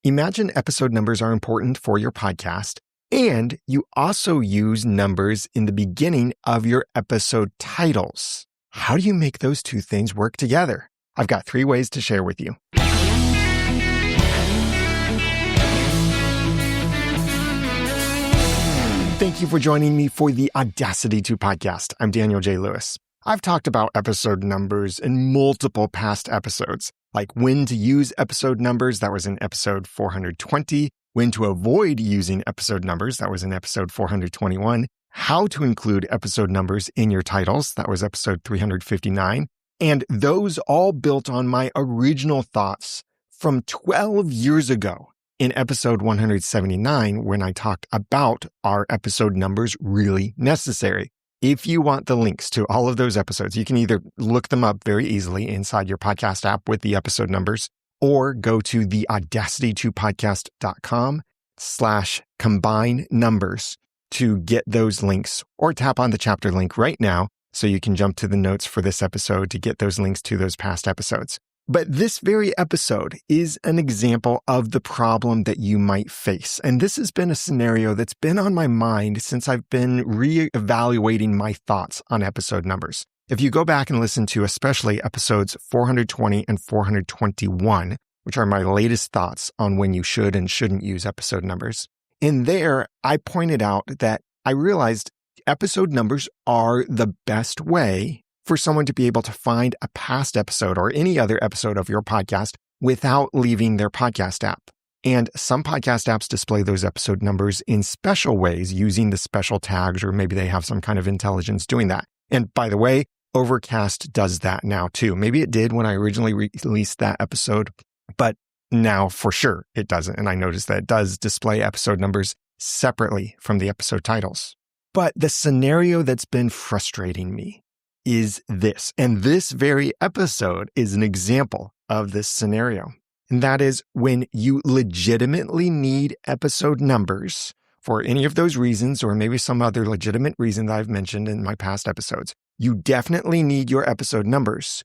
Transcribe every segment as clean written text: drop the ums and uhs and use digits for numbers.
Imagine episode numbers are important for your podcast, and you also use numbers in the beginning of your episode titles. How do you make those two things work together? I've got 3 ways to share with you. Thank you for joining me for the Audacity to podcast. I'm Daniel J. Lewis. I've talked about episode numbers in multiple past episodes, like when to use episode numbers, that was in episode 420, when to avoid using episode numbers, that was in episode 421, how to include episode numbers in your titles, that was episode 359, and those all built on my original thoughts from 12 years ago in episode 179 when I talked about are episode numbers really necessary. If you want the links to all of those episodes, you can either look them up very easily inside your podcast app with the episode numbers, or go to the audacity2podcast.com/combine numbers to get those links, or tap on the chapter link right now so you can jump to the notes for this episode to get those links to those past episodes. But this very episode is an example of the problem that you might face. And this has been a scenario that's been on my mind since I've been reevaluating my thoughts on episode numbers. If you go back and listen to especially episodes 420 and 421, which are my latest thoughts on when you should and shouldn't use episode numbers, in there, I pointed out that I realized episode numbers are the best way for someone to be able to find a past episode or any other episode of your podcast without leaving their podcast app. And some podcast apps display those episode numbers in special ways using the special tags, or maybe they have some kind of intelligence doing that. And by the way, Overcast does that now too. Maybe it did when I originally released that episode, but now for sure it doesn't. And I noticed that it does display episode numbers separately from the episode titles. But the scenario that's been frustrating me is this, and this very episode is an example of this scenario. And that is when you legitimately need episode numbers for any of those reasons, or maybe some other legitimate reason that I've mentioned in my past episodes. You definitely need your episode numbers,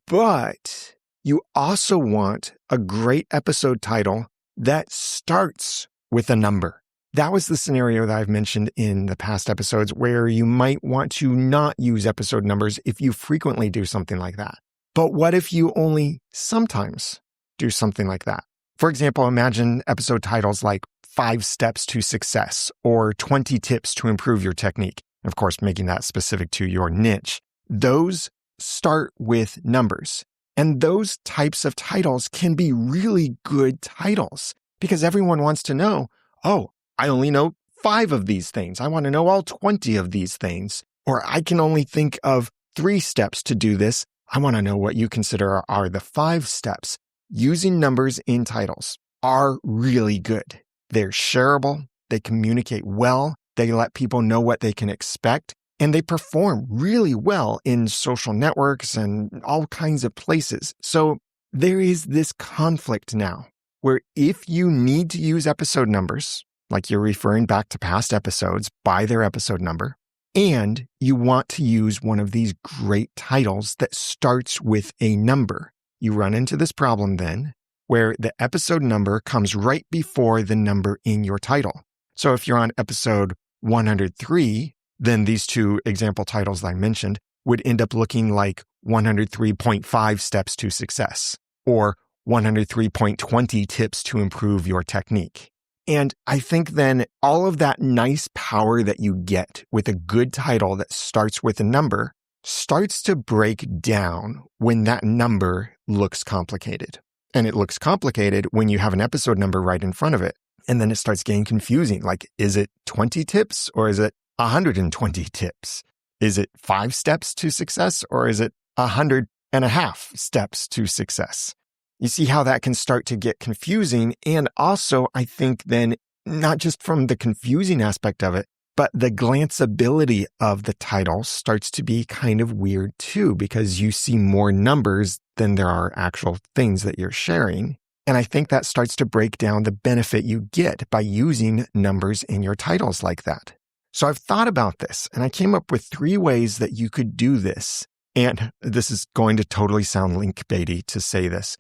but you also want a great episode title that starts with a number. That was the scenario that I've mentioned in the past episodes where you might want to not use episode numbers if you frequently do something like that. But what if you only sometimes do something like that? For example, imagine episode titles like 5 Steps to Success or 20 Tips to Improve Your Technique. Of course, making that specific to your niche. Those start with numbers. And those types of titles can be really good titles because everyone wants to know, oh, I only know 5 of these things. I want to know all 20 of these things. Or I can only think of 3 steps to do this. I want to know what you consider are the 5 steps. Using numbers in titles are really good. They're shareable. They communicate well. They let people know what they can expect. And they perform really well in social networks and all kinds of places. So there is this conflict now where if you need to use episode numbers, like you're referring back to past episodes by their episode number, and you want to use one of these great titles that starts with a number, you run into this problem then where the episode number comes right before the number in your title. So if you're on episode 103, then these 2 example titles I mentioned would end up looking like 103.5 Steps to Success or 103.20 Tips to Improve Your Technique. And I think then all of that nice power that you get with a good title that starts with a number starts to break down when that number looks complicated. And it looks complicated when you have an episode number right in front of it. And then it starts getting confusing. Like, is it 20 tips or is it 120 tips? Is it 5 steps to success or is it 100.5 steps to success? You see how that can start to get confusing. And also, I think then, not just from the confusing aspect of it, but the glanceability of the title starts to be kind of weird too, because you see more numbers than there are actual things that you're sharing. And I think that starts to break down the benefit you get by using numbers in your titles like that. So I've thought about this and I came up with 3 ways that you could do this. And this is going to totally sound link baity to say this,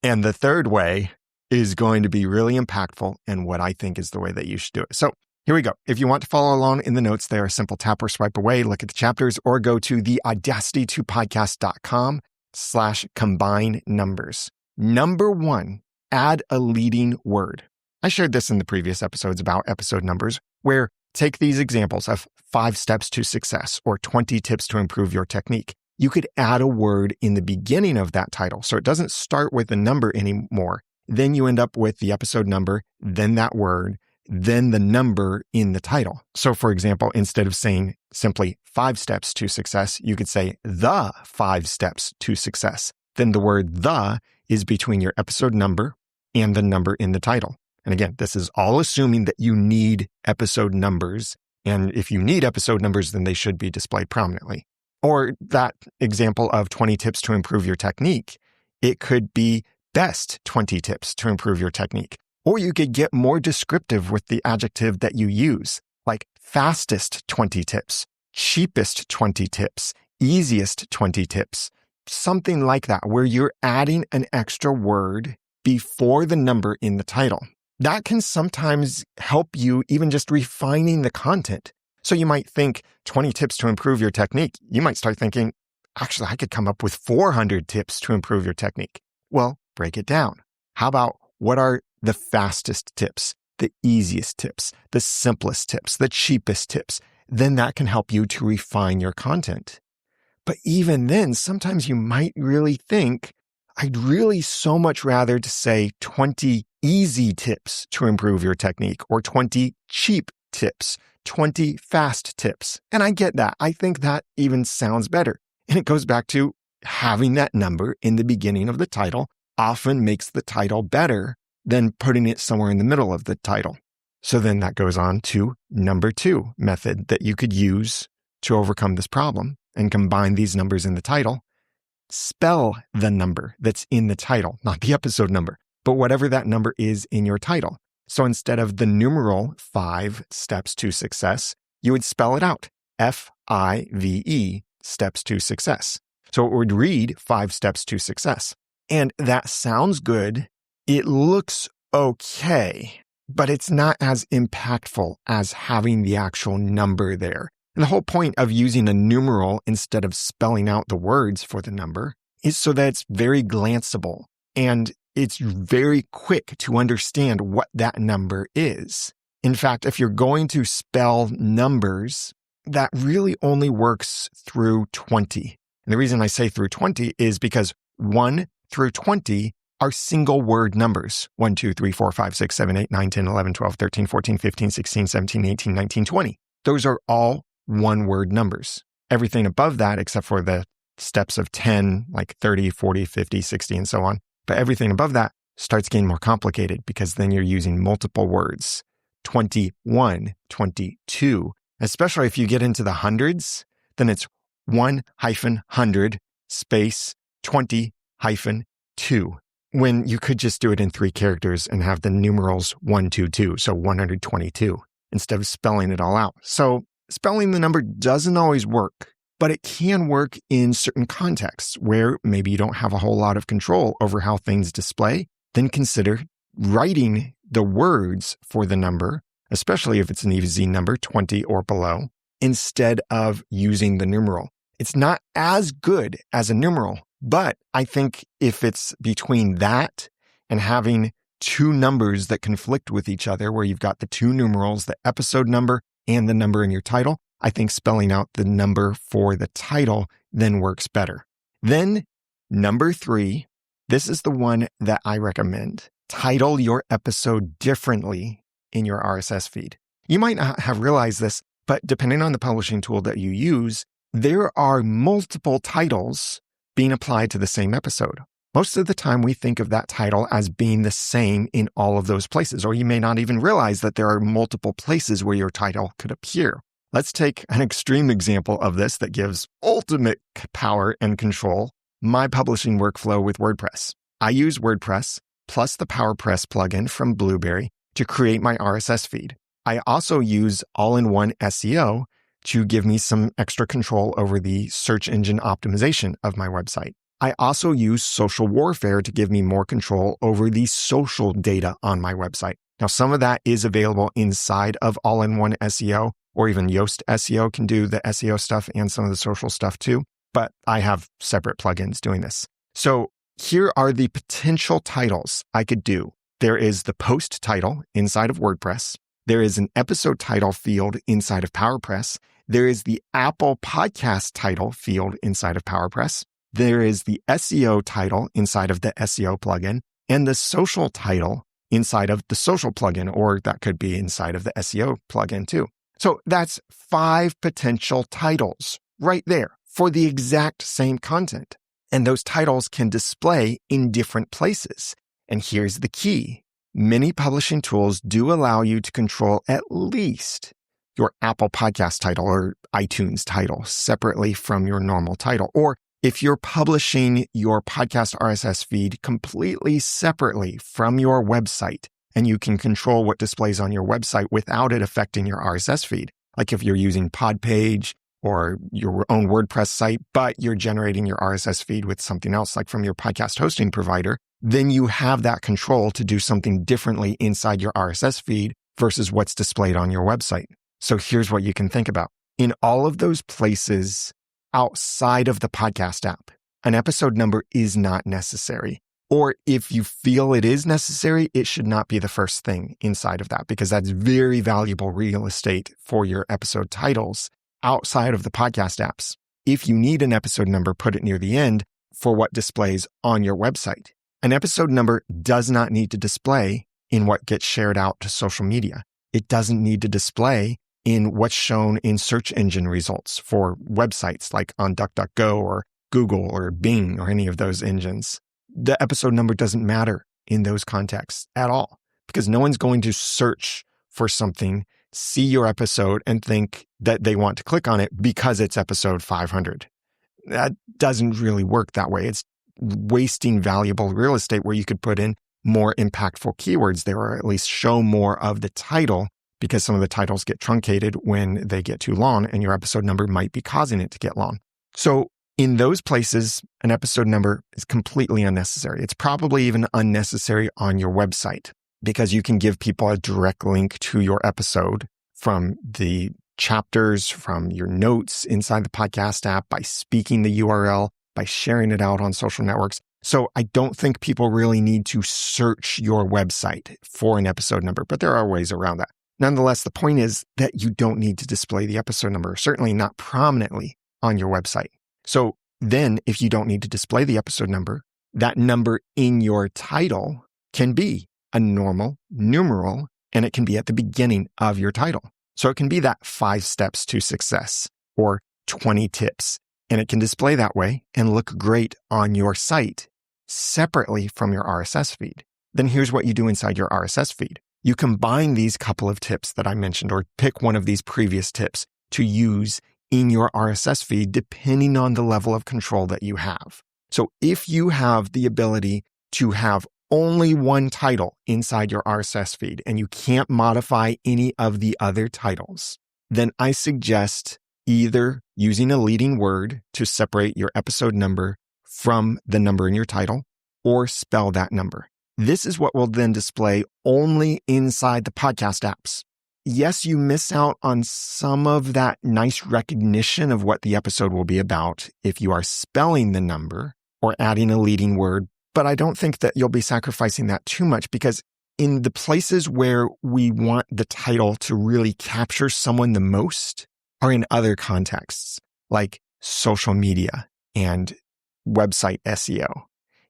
and the third way is going to be really impactful and what I think is the way that you should do it. So here we go. If you want to follow along in the notes, they are a simple tap or swipe away, look at the chapters, or go to the audacity2podcast.com/combine numbers. Number 1, add a leading word. I shared this in the previous episodes about episode numbers, where take these examples of 5 steps to success or 20 tips to improve your technique. You could add a word in the beginning of that title, so it doesn't start with a number anymore. Then you end up with the episode number, then that word, then the number in the title. So for example, instead of saying simply 5 steps to success, you could say the 5 steps to success. Then the word the is between your episode number and the number in the title. And again, this is all assuming that you need episode numbers. And if you need episode numbers, then they should be displayed prominently. Or that example of 20 tips to improve your technique, it could be best 20 tips to improve your technique. Or you could get more descriptive with the adjective that you use, like fastest 20 tips, cheapest 20 tips, easiest 20 tips, something like that, where you're adding an extra word before the number in the title. That can sometimes help you even just refining the content. So you might think 20 tips to improve your technique. You might start thinking, actually, I could come up with 400 tips to improve your technique. Well, break it down. How about what are the fastest tips, the easiest tips, the simplest tips, the cheapest tips? Then that can help you to refine your content. But even then, sometimes you might really think, I'd really so much rather to say 20 easy tips to improve your technique or 20 cheap tips, 20 fast tips. And I get that. I think that even sounds better. And it goes back to having that number in the beginning of the title often makes the title better than putting it somewhere in the middle of the title. So then that goes on to number 2 method that you could use to overcome this problem and combine these numbers in the title. Spell the number that's in the title, not the episode number, but whatever that number is in your title. So instead of the numeral 5 steps to success, you would spell it out, FIVE, steps to success. So it would read 5 steps to success. And that sounds good. It looks okay, but it's not as impactful as having the actual number there. And the whole point of using a numeral instead of spelling out the words for the number is so that it's very glanceable and it's very quick to understand what that number is. In fact, if you're going to spell numbers, that really only works through 20. And the reason I say through 20 is because 1 through 20 are single word numbers. 1, 2, 3, 4, 5, 6, 7, 8, 9, 10, 11, 12, 13, 14, 15, 16, 17, 18, 19, 20. Those are all one-word numbers. Everything above that, except for the steps of 10, like 30, 40, 50, 60, and so on. But everything above that starts getting more complicated because then you're using multiple words. 21, 22. Especially if you get into the hundreds, then it's 1-100 space 20-2. When you could just do it in 3 characters and have the numerals 122, so 122, instead of spelling it all out. So spelling the number doesn't always work, but it can work in certain contexts where maybe you don't have a whole lot of control over how things display. Then consider writing the words for the number, especially if it's an easy number, 20 or below, instead of using the numeral. It's not as good as a numeral, but I think if it's between that and having 2 numbers that conflict with each other, where you've got the 2 numerals, the episode number and the number in your title, I think spelling out the number for the title then works better. Then number 3, this is the one that I recommend. Title your episode differently in your RSS feed. You might not have realized this, but depending on the publishing tool that you use, there are multiple titles being applied to the same episode. Most of the time, we think of that title as being the same in all of those places, or you may not even realize that there are multiple places where your title could appear. Let's take an extreme example of this that gives ultimate power and control, my publishing workflow with WordPress. I use WordPress plus the PowerPress plugin from Blueberry to create my RSS feed. I also use all-in-one SEO to give me some extra control over the search engine optimization of my website. I also use social warfare to give me more control over the social data on my website. Now, some of that is available inside of All-in-One SEO, or even Yoast SEO can do the SEO stuff and some of the social stuff too, but I have separate plugins doing this. So here are the potential titles I could do. There is the post title inside of WordPress. There is an episode title field inside of PowerPress. There is the Apple Podcast title field inside of PowerPress. There is the SEO title inside of the SEO plugin, and the social title inside of the social plugin, or that could be inside of the SEO plugin too. So that's 5 potential titles right there for the exact same content. And those titles can display in different places. And here's the key. Many publishing tools do allow you to control at least your Apple Podcast title or iTunes title separately from your normal title. Or if you're publishing your podcast RSS feed completely separately from your website, and you can control what displays on your website without it affecting your RSS feed, like if you're using Podpage or your own WordPress site, but you're generating your RSS feed with something else, like from your podcast hosting provider, then you have that control to do something differently inside your RSS feed versus what's displayed on your website. So here's what you can think about. In all of those places outside of the podcast app, an episode number is not necessary. Or if you feel it is necessary, it should not be the first thing inside of that, because that's very valuable real estate for your episode titles outside of the podcast apps. If you need an episode number, put it near the end for what displays on your website. An episode number does not need to display in what gets shared out to social media. It doesn't need to display in what's shown in search engine results for websites like on DuckDuckGo or Google or Bing or any of those engines. The episode number doesn't matter in those contexts at all, because no one's going to search for something, see your episode, and think that they want to click on it because it's episode 500. That doesn't really work that way. It's wasting valuable real estate where you could put in more impactful keywords there, or at least show more of the title, because some of the titles get truncated when they get too long, and your episode number might be causing it to get long. So in those places, an episode number is completely unnecessary. It's probably even unnecessary on your website, because you can give people a direct link to your episode from the chapters, from your notes inside the podcast app, by speaking the URL, by sharing it out on social networks. So I don't think people really need to search your website for an episode number, but there are ways around that. Nonetheless, the point is that you don't need to display the episode number, certainly not prominently on your website. So then if you don't need to display the episode number, that number in your title can be a normal numeral, and it can be at the beginning of your title. So it can be that 5 steps to success or 20 tips, and it can display that way and look great on your site separately from your RSS feed. Then here's what you do inside your RSS feed. You combine these couple of tips that I mentioned, or pick one of these previous tips to use in your RSS feed, depending on the level of control that you have. So if you have the ability to have only one title inside your RSS feed and you can't modify any of the other titles, then I suggest either using a leading word to separate your episode number from the number in your title, or spell that number. This is what will then display only inside the podcast apps. Yes, you miss out on some of that nice recognition of what the episode will be about if you are spelling the number or adding a leading word, but I don't think that you'll be sacrificing that too much, because in the places where we want the title to really capture someone the most are in other contexts, like social media and website SEO.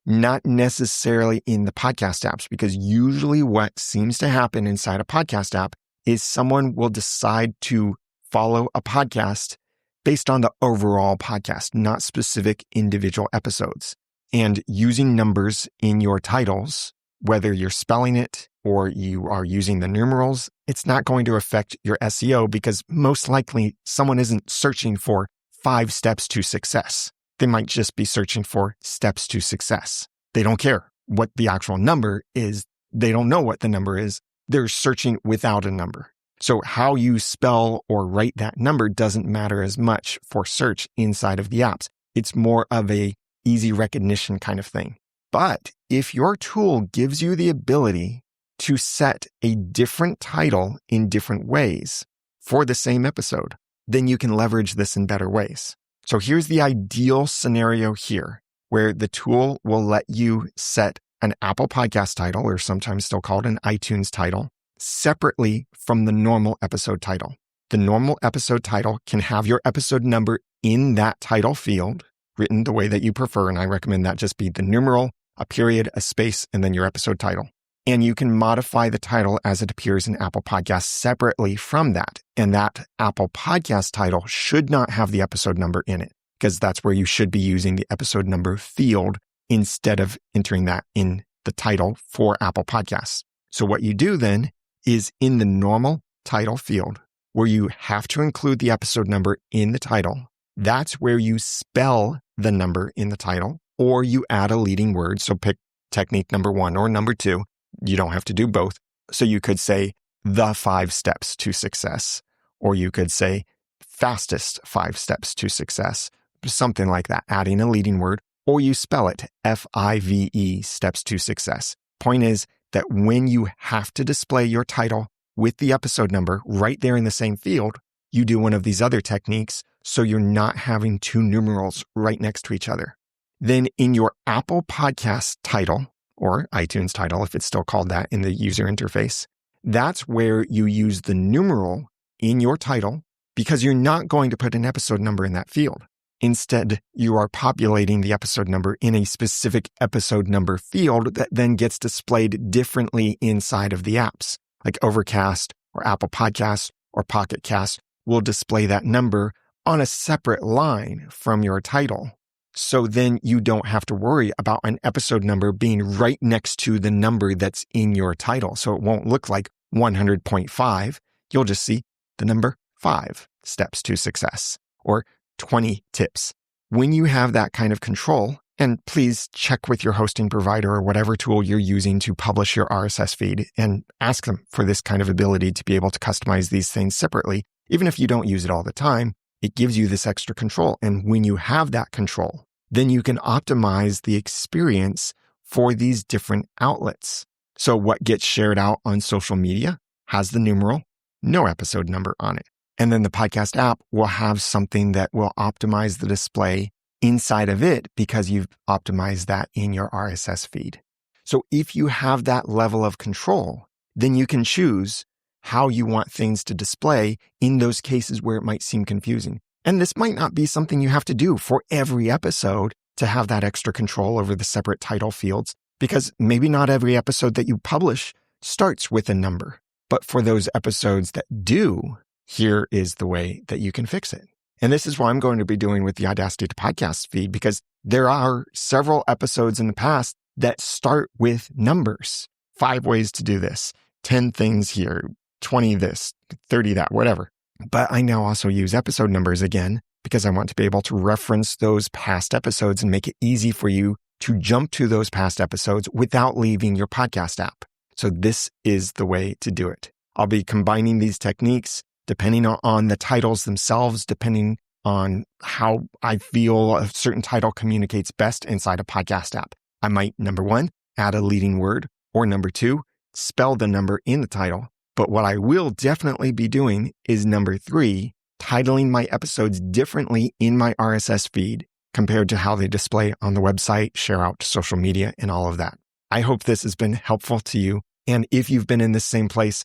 Not necessarily in the podcast apps, because usually what seems to happen inside a podcast app is someone will decide to follow a podcast based on the overall podcast, not specific individual episodes. And using numbers in your titles, whether you're spelling it or you are using the numerals, it's not going to affect your SEO, because most likely someone isn't searching for 5 steps to success. They might just be searching for steps to success. They don't care what the actual number is. They don't know what the number is. They're searching without a number. So how you spell or write that number doesn't matter as much for search inside of the apps. It's more of a easy recognition kind of thing. But if your tool gives you the ability to set a different title in different ways for the same episode, then you can leverage this in better ways. So here's the ideal scenario here, where the tool will let you set an Apple Podcast title, or sometimes still called an iTunes title, separately from the normal episode title. The normal episode title can have your episode number in that title field, written the way that you prefer, and I recommend that just be the numeral, a period, a space, and then your episode title. And you can modify the title as it appears in Apple Podcasts separately from that. And that Apple Podcast title should not have the episode number in it, because that's where you should be using the episode number field instead of entering that in the title for Apple Podcasts. So what you do then is in the normal title field, where you have to include the episode number in the title, that's where you spell the number in the title, or you add a leading word. So pick technique number 1 or number 2. You don't have to do both. So you could say the 5 steps to success, or you could say fastest 5 steps to success, something like that, adding a leading word, or you spell it FIVE, steps to success. Point is that when you have to display your title with the episode number right there in the same field, you do one of these other techniques so you're not having 2 numerals right next to each other. Then in your Apple Podcast title, or iTunes title, if it's still called that in the user interface, that's where you use the numeral in your title, because you're not going to put an episode number in that field. Instead, you are populating the episode number in a specific episode number field that then gets displayed differently inside of the apps, like Overcast or Apple Podcasts or Pocket Cast will display that number on a separate line from your title. So then you don't have to worry about an episode number being right next to the number that's in your title. So it won't look like 100.5. You'll just see the number 5 steps to success or 20 tips. When you have that kind of control, and please check with your hosting provider or whatever tool you're using to publish your RSS feed and ask them for this kind of ability to be able to customize these things separately. Even if you don't use it all the time, it gives you this extra control. And when you have that control, then you can optimize the experience for these different outlets. So what gets shared out on social media has the numeral, no episode number on it. And then the podcast app will have something that will optimize the display inside of it because you've optimized that in your RSS feed. So if you have that level of control, then you can choose how you want things to display in those cases where it might seem confusing. And this might not be something you have to do for every episode to have that extra control over the separate title fields, because maybe not every episode that you publish starts with a number. But for those episodes that do, here is the way that you can fix it. And this is what I'm going to be doing with the Audacity to Podcast feed, because there are several episodes in the past that start with numbers. 5 ways to do this, 10 things here, 20 this, 30 that, whatever. But I now also use episode numbers again because I want to be able to reference those past episodes and make it easy for you to jump to those past episodes without leaving your podcast app. So this is the way to do it. I'll be combining these techniques depending on the titles themselves, depending on how I feel a certain title communicates best inside a podcast app. I might, number 1, add a leading word, or number 2, spell the number in the title. But what I will definitely be doing is number 3, titling my episodes differently in my RSS feed compared to how they display on the website, share out to social media, and all of that. I hope this has been helpful to you. And if you've been in the same place,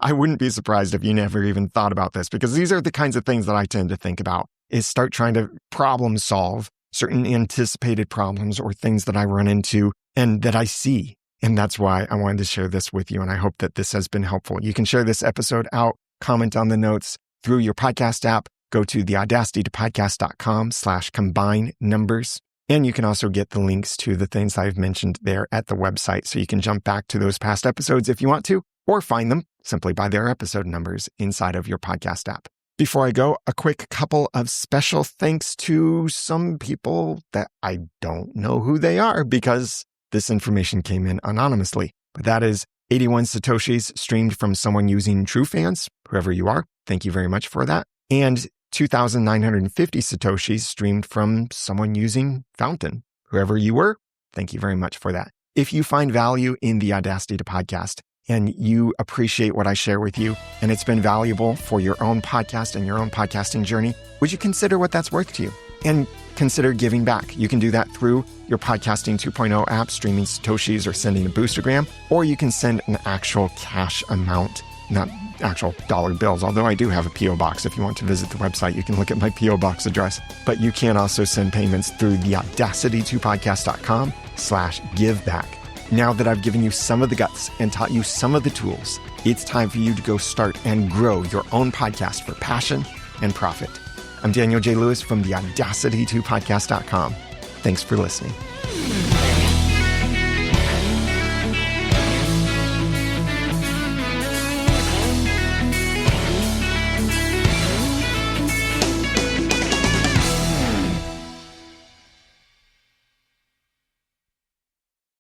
I wouldn't be surprised if you never even thought about this, because these are the kinds of things that I tend to think about, is start trying to problem solve certain anticipated problems or things that I run into and that I see. And that's why I wanted to share this with you. And I hope that this has been helpful. You can share this episode out, comment on the notes through your podcast app. Go to theaudacitytopodcast.com/combine numbers. And you can also get the links to the things I've mentioned there at the website. So you can jump back to those past episodes if you want to, or find them simply by their episode numbers inside of your podcast app. Before I go, a quick couple of special thanks to some people that I don't know who they are because this information came in anonymously. But that is 81 Satoshis streamed from someone using TrueFans, whoever you are. Thank you very much for that. And 2,950 Satoshis streamed from someone using Fountain. Whoever you were, thank you very much for that. If you find value in the Audacity to Podcast and you appreciate what I share with you, and it's been valuable for your own podcast and your own podcasting journey, would you consider what that's worth to you? And consider giving back. You can do that through your Podcasting 2.0 app, streaming Satoshis or sending a boostergram, or you can send an actual cash amount, not actual dollar bills, although I do have a P.O. box. If you want to visit the website, you can look at my P.O. box address. But you can also send payments through the audacity2podcast.com/giveback. Now that I've given you some of the guts and taught you some of the tools, it's time for you to go start and grow your own podcast for passion and profit. I'm Daniel J. Lewis from the audacity2podcast.com. Thanks for listening.